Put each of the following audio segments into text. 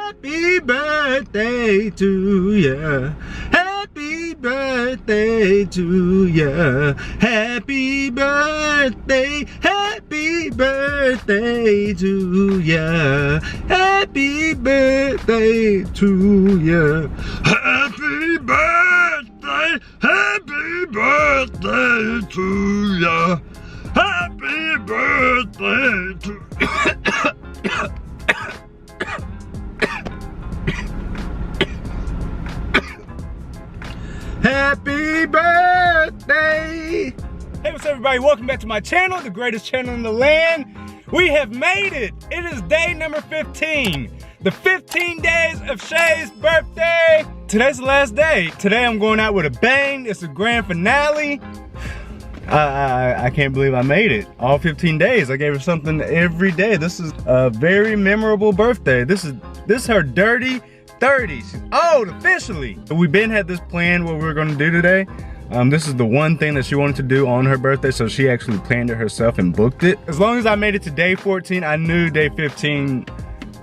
Happy birthday to ya. Happy birthday to ya. Happy birthday. Happy birthday to ya. Happy birthday to ya. Happy birthday. Happy birthday to ya. Happy birthday to Happy birthday! Hey, what's up, everybody? Welcome back to my channel, the greatest channel in the land. We have made it. It is day number 15. The 15 days of Shay's birthday. Today's the last day. Today I'm going out with a bang. It's the grand finale. I can't believe I made it. All 15 days. I gave her something every day. This is a very memorable birthday. This is her dirty 30. She's old officially. We've been had this plan what we're gonna do today. This is the one thing that she wanted to do on her birthday, so she actually planned it herself and booked it. As long as I made it to day 14, I knew day 15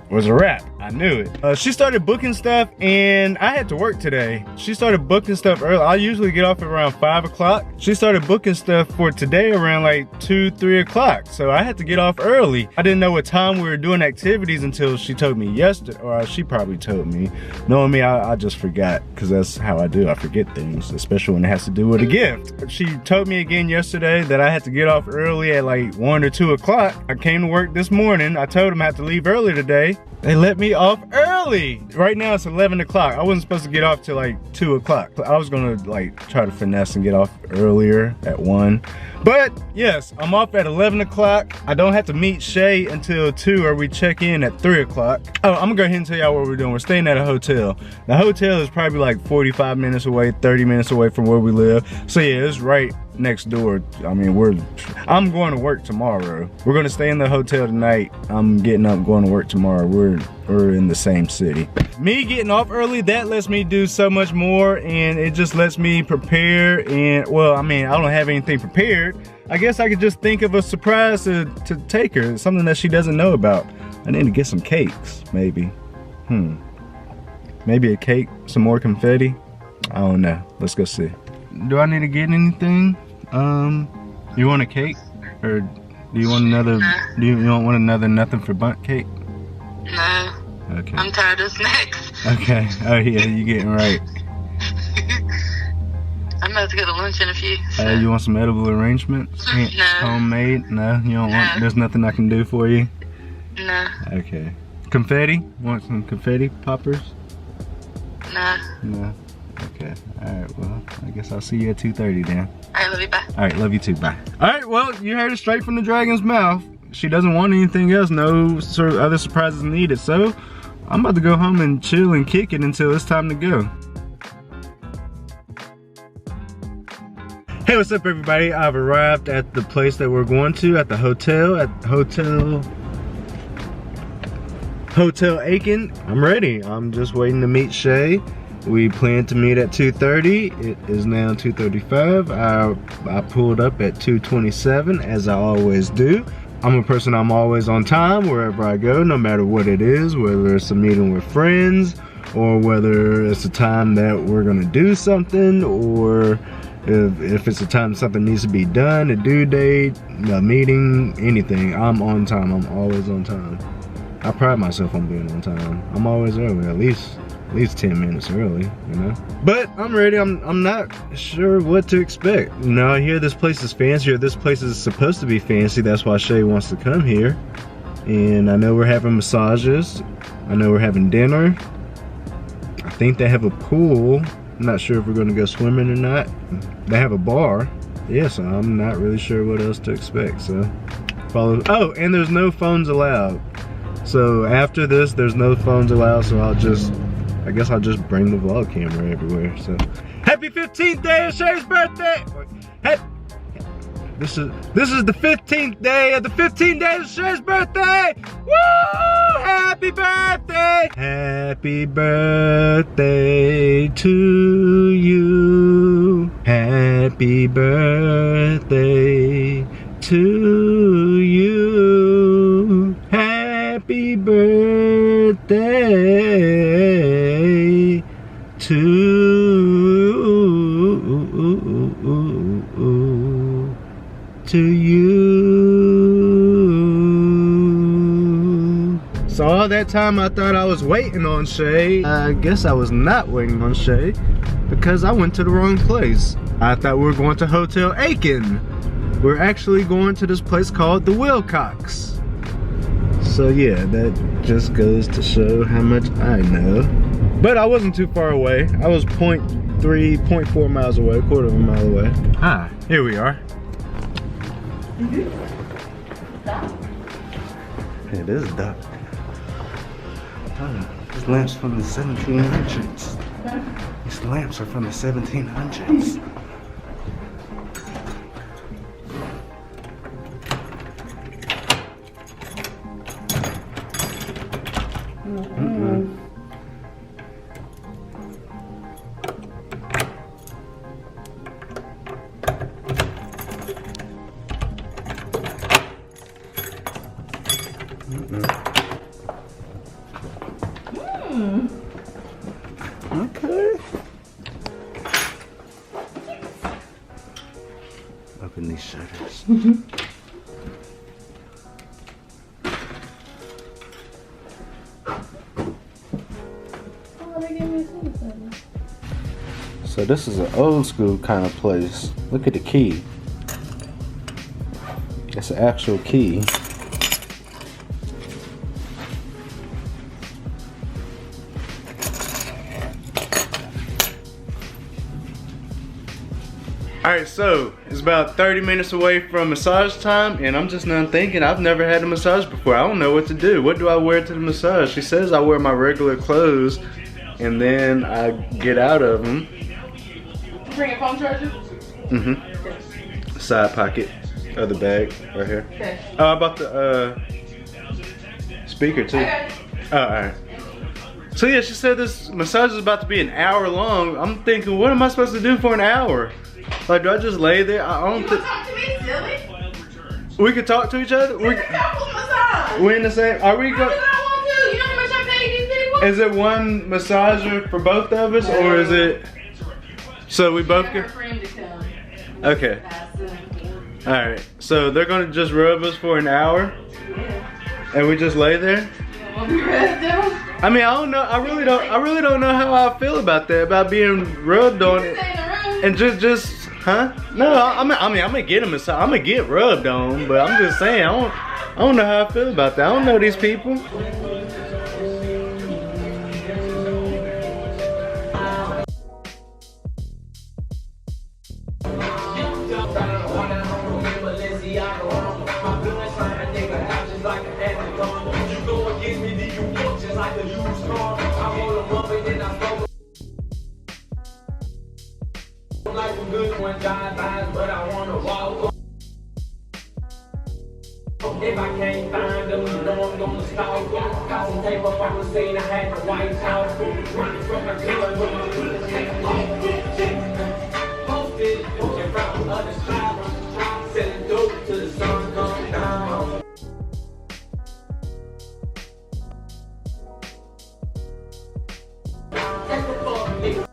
was a wrap. I knew it. She started booking stuff and I had to work today. She started booking stuff early. I usually get off at around 5 o'clock. She started booking stuff for today around like 2, 3 o'clock. So I had to get off early. I didn't know what time we were doing activities until she told me yesterday, or she probably told me. Knowing me, I just forgot, because that's how I do. I forget things, especially when it has to do with a gift. She told me again yesterday that I had to get off early at like 1 or 2 o'clock. I came to work this morning. I told them I had to leave early today. They let me off early. Right now it's 11 o'clock. I wasn't supposed to get off till like 2 o'clock. I was gonna like try to finesse and get off earlier at 1. But yes, I'm off at 11 o'clock. I don't have to meet Shay until 2, or we check in at 3 o'clock. Oh, I'm gonna go ahead and tell y'all what we're doing. We're staying at a hotel. The hotel is probably like 45 minutes away, 30 minutes away from where we live. So yeah, it's right next door. I mean, I'm going to work tomorrow. We're gonna stay in the hotel tonight. I'm getting up, going to work tomorrow. We're in the same city. Me getting off early, that lets me do so much more, and it just lets me prepare. And well, I mean, I don't have anything prepared. I guess I could just think of a surprise to take her, something that she doesn't know about. I need to get some cakes, maybe. Maybe a cake, some more confetti. I don't know. Let's go see. Do I need to get anything? You want a cake? Or do you want another, you don't want another nothing for bundt cake? No. Okay. I'm tired of snacks. Okay. Oh yeah, you're getting right. I'm about to go to lunch in a few. So. You want some edible arrangements? No. Homemade? No? You don't want, there's nothing I can do for you? No. Okay. Confetti? Want some confetti poppers? No. No. Okay. Alright, well, I guess I'll see you at 2:30 then. Alright, love you, bye. Alright, love you too, bye. Alright, well, you heard it straight from the dragon's mouth. She doesn't want anything else, no other surprises needed, so I'm about to go home and chill and kick it until it's time to go. Hey, what's up everybody? I've arrived at the place that we're going to, at the hotel, Hotel Aiken. I'm ready. I'm just waiting to meet Shay. We planned to meet at 2:30. It is now 2:35. I pulled up at 2:27, as I always do. I'm a person, I'm always on time wherever I go, no matter what it is, whether it's a meeting with friends, or whether it's a time that we're gonna do something, or if it's a time something needs to be done, a due date, a meeting, anything. I'm on time. I'm always on time. I pride myself on being on time. I'm always early, at least 10 minutes early, you know. But I'm ready. I'm not sure what to expect. You know, I hear this place is fancy, or this place is supposed to be fancy. That's why Shay wants to come here. And I know we're having massages. I know we're having dinner. I think they have a pool. I'm not sure if we're gonna go swimming or not. They have a bar. Yeah, so I'm not really sure what else to expect, so follow. Oh, and there's no phones allowed. So after this, there's no phones allowed, so I guess I'll just bring the vlog camera everywhere. So happy 15th day of Shay's birthday! Hey, this is the 15th day of the 15 days of Shay's birthday! Woo! Happy birthday! Happy birthday to you. Happy birthday to you. Happy birthday day to you. So all that time I thought I was waiting on Shay. I guess I was not waiting on Shay because I went to the wrong place. I thought we were going to Hotel Aiken. We're actually going to this place called the Wilcox. So yeah, that just goes to show how much I know. But I wasn't too far away. I was 0.4 miles away, quarter of a mile away. Ah, here we are. Yeah, this is dark. Oh, these lamps from the 1700s. These lamps are from the 1700s. Okay. Open these shutters. So this is an old school kind of place. Look at the key. It's an actual key. Alright, so it's about 30 minutes away from massage time, and I'm just now thinking I've never had a massage before. I don't know what to do. What do I wear to the massage? She says I wear my regular clothes and then I get out of them. Bring a phone charger? Mm-hmm. Side pocket of the bag right here. Okay. Oh, I bought the speaker too. Okay. Oh, alright. So yeah, she said this massage is about to be an hour long. I'm thinking, what am I supposed to do for an hour? Like, do I just lay there? I don't think. Talk to me, silly. We could talk to each other? We're in the same. Are we going? You know how much I paid these people? Is it one massager for both of us, or is it? So we both get. Okay. All right. So they're gonna just rub us for an hour, and we just lay there. I mean, I don't know. I really don't know how I feel about that. About being rubbed on it, and just. Huh? No, I mean, I'm gonna get a massage. I'm gonna get rubbed on, but I'm just saying, I don't know how I feel about that. I don't know these people. If I can't find them, you know I'm gonna stalk them. Got some tape up on the scene, I had the White House. Running from the gun with my bullets taken off. Posted, in front of other shops. Selling dope till the sun comes down. That's the fuck, nigga.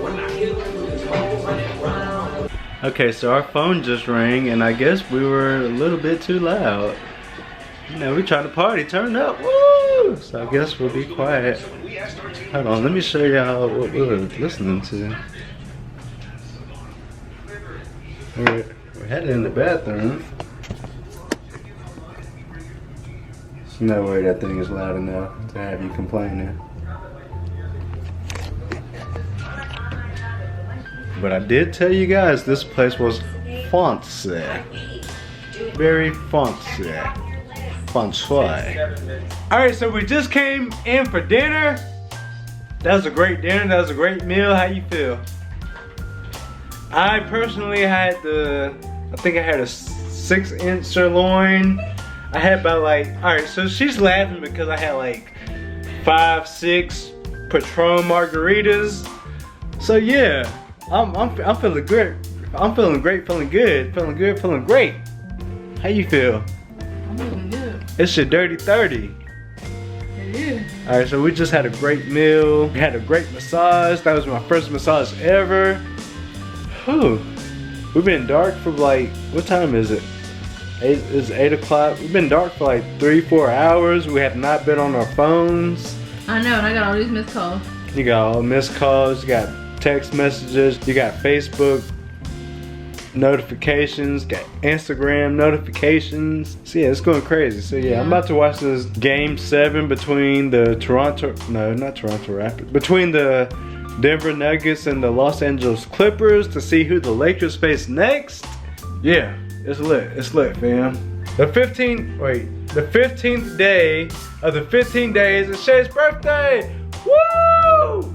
When I hit him with this whole running round. Okay, so our phone just rang, and I guess we were a little bit too loud. You know, we trying to party, turn up, woo! So I guess we'll be quiet. Hold on, let me show y'all what we were listening to. We're headed in the bathroom. There's no way that thing is loud enough to have you complaining. But I did tell you guys this place was fancy. Very fancy. Fancy. Alright, so we just came in for dinner. That was a great dinner. That was a great meal. How you feel? I personally had I think I had a 6-inch sirloin. I had about like, alright, so she's laughing because I had like 5, 6 Patron margaritas. So yeah. I'm feeling great. I'm feeling great, feeling good, feeling great. How you feel? I'm looking good. It's your dirty 30. It is. All right, so we just had a great meal. We had a great massage. That was my first massage ever. Whew. We've been dark for like, what time is it? It's 8 o'clock. We've been dark for like 3-4 hours. We have not been on our phones. I know, and I got all these missed calls. You got all missed calls, you got text messages, you got Facebook notifications, got Instagram notifications. So yeah, it's going crazy. So yeah, I'm about to watch this game 7 between the between the Denver Nuggets and the Los Angeles Clippers to see who the Lakers face next. Yeah, it's lit. It's lit, fam. The 15th day of the 15 days is Shay's birthday. Woo!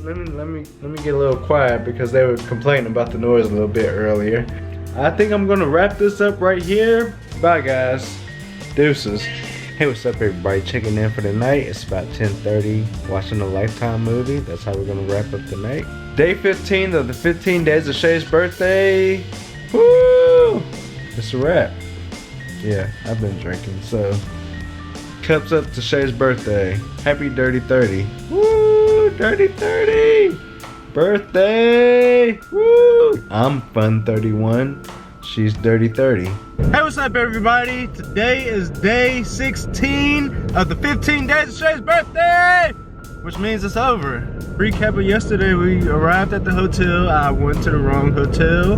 Let me get a little quiet because they were complaining about the noise a little bit earlier. I think I'm gonna wrap this up right here. Bye guys. Deuces. Hey, what's up everybody? Checking in for the night. It's about 10:30. Watching a Lifetime movie. That's how we're gonna wrap up the night. Day 15 of the 15 days of Shay's birthday. Woo! It's a wrap. Yeah, I've been drinking, so cups up to Shay's birthday. Happy Dirty 30. Woo! Dirty 30! Birthday! Woo! I'm Fun 31. She's Dirty 30. Hey, what's up everybody? Today is day 16 of the 15 days of Shay's birthday! Which means it's over. Recap of yesterday, we arrived at the hotel. I went to the wrong hotel.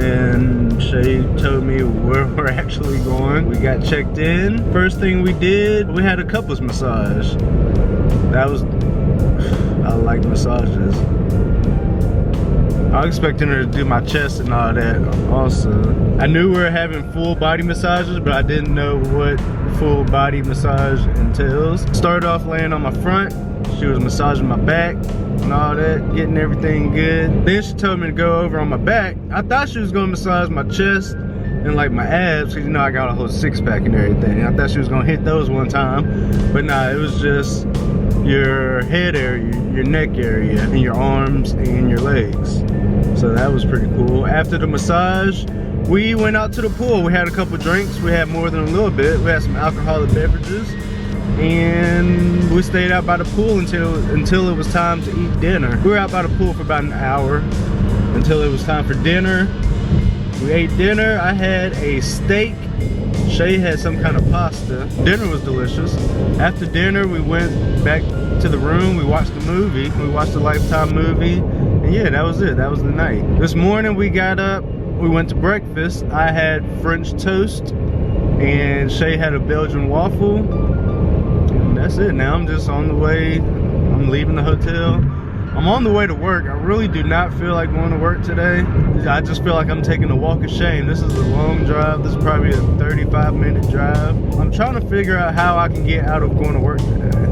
And Shay told me where we're actually going. We got checked in. First thing we did, we had a couples massage. That was, I like massages. I was expecting her to do my chest and all that also. I knew we were having full body massages, but I didn't know what full body massage entails. Started off laying on my front. She was massaging my back and all that, getting everything good. Then she told me to go over on my back. I thought she was gonna massage my chest and like my abs, cause you know I got a whole 6-pack and everything. I thought she was gonna hit those one time, but nah, it was just your head area, your neck area, and your arms and your legs. So that was pretty cool. After the massage, we went out to the pool. We had a couple drinks. We had more than a little bit. We had some alcoholic beverages. And we stayed out by the pool until it was time to eat dinner. We were out by the pool for about an hour until it was time for dinner. We ate dinner. I had a steak. Shay had some kind of pasta. Dinner was delicious. After dinner, we went back to the room. We watched the movie. We watched the Lifetime movie. And yeah, that was it. That was the night. This morning we got up. We went to breakfast. I had French toast and Shay had a Belgian waffle. That's it. Now I'm just on the way. I'm leaving the hotel. I'm on the way to work. I really do not feel like going to work today. I just feel like I'm taking a walk of shame. This is a long drive. This is probably a 35-minute drive. I'm trying to figure out how I can get out of going to work today,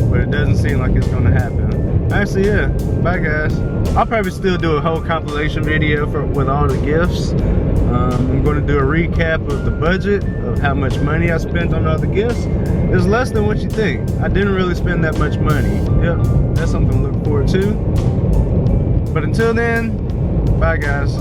but it doesn't seem like it's going to happen. Actually, yeah. Bye, guys. I'll probably still do a whole compilation video with all the gifts. I'm going to do a recap of the budget of how much money I spent on all the gifts. It's less than what you think. I didn't really spend that much money. Yep, that's something to look forward to. But until then, bye guys.